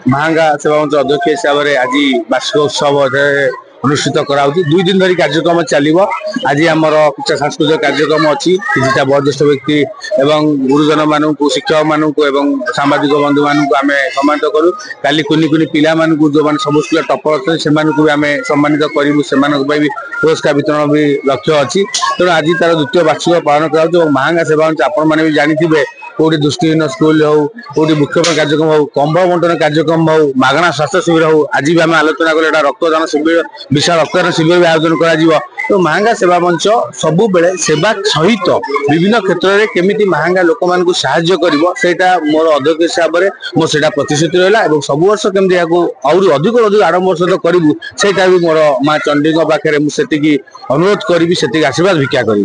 महांगा सेवा मंच अध्यक्ष हिसाब से आज वार्षिक उत्सव अनुष्ठित करा 2 दिन धरी कार्यक्रम चलो। आज आमर किसी सांस्कृतिक कार्यक्रम अच्छी किसी वयोज्येष्ठ व्यक्ति एवं गुरुजन मानू शिक्षक मानू एवं सांबादिक बंधु मानू आम सम्मानित करूँ। काली कुनि कुनि पिला मानू जो मैंने सब स्कूल टपर अच्छे से आम सम्मानित करूँ। से भी पुरस्कार वितरण भी लक्ष्य अच्छी। तेणु आज तार द्वितीय वार्षिक पालन करा। महांगा सेवा मंच आपण मैंने भी जानी कौटी दृष्टिहीन स्कूल हो कौटी वृक्षरोपण कार्यक्रम हो कंबल बंटन कार्यक्रम हो मागणा स्वास्थ्य शिविर हो आज भी आम आलोचना कले रक्तदान शिविर विशाल रक्तदान शिविर भी आयोजन करा। तो महांगा सेवा मंच सबु बेले सेवा सहित विभिन्न क्षेत्र में केमिति महांगा लोक मान साहाय्य करिवो सेटा मोर अध्यक्ष हिसाब से मोर सेटा प्रतिश्रुति रहला। एवं सब वर्ष केमति याको और अधिक अधिक आरंभ सहित करिवु सेटा भी मोर मां चंडी पाखे मुझे अनुरोध करी से आशीर्वाद भिक्षा करी।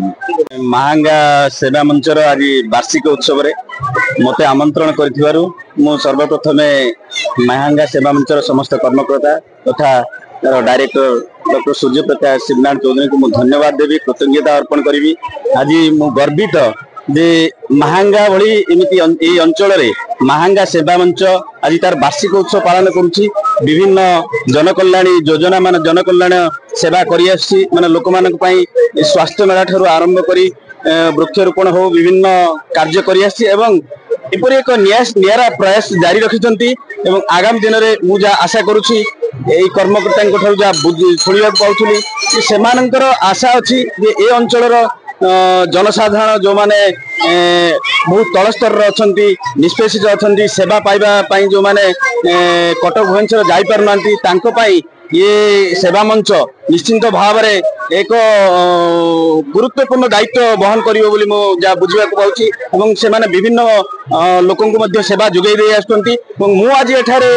महांगा सेवा मंचर आज वार्षिक उत्सव मते आमंत्रण कर सर्वप्रथम महांगा सेवा मंचर समस्त कर्मकर्ता तथा डायरेक्टर डॉक्टर सूर्य प्रकाश शिवनारायण चौधरी को धन्यवाद देवी कृतज्ञता अर्पण करी। आज मु गर्वित जे महांगा भली एमती अंचल महांगा सेवा मंच आज तार वार्षिक उत्सव पालन करुच्ची। विभिन्न जनकल्याणी योजना मान जनकल्याण सेवा करी माने लोक मान स्वास्थ्य मेला ठारू आरंभ करी वृक्षरोपण हो विभिन्न कार्य करी एपरी एक नियारा प्रयास जारी रखिछंती। एवं आगामी दिन में मुझे आशा करुच्ची यही कर्मकर्ता जहाँ शुणा पाऊली से आशा अच्छी ये अंचल जनसाधारण जो माने बहुत तल स्तर अच्छा निष्पेषित अच्छा सेवा पाइबा जो माने कटक भुवनेश्वर जापार ना ये सेवा मंच निश्चिंत भाव में एक गुरुत्वपूर्ण दायित्व बहन करिवो बोली मो जा बुझिबा को पाउची। एवं से माने विभिन्न लोकन को मध्य सेवा जुगै दे आछंती। एवं मु आज एठारे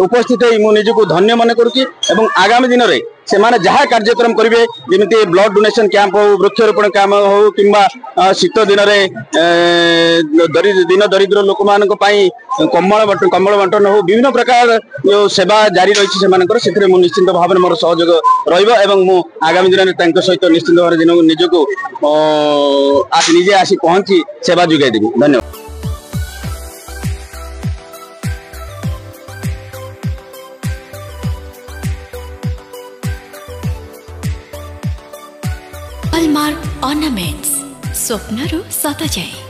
उपस्थित होई मु निजको धन्य मन करूची। एवं आगामी दिन रे से माने जहाँ कार्यक्रम करिवे जेमिति ब्लड डोनेशन कैंप हो वृक्षरोपण कैंप हो किंबा शीत दिन रे दिन दरिद्र लोक मान कम्बल बंटन हो विभिन्न प्रकार जो सेवा जारी रही से निश्चिंत भाव में मोर सहयोग रही। आगामी दिन में सहित निश्चिंत भाव दिन निजको निजे आसी पहुंची सेवा जुगाई देवी। धन्यवाद। हॉलमार्क ऑर्नामेंट्स स्वप्नरू सत जाए।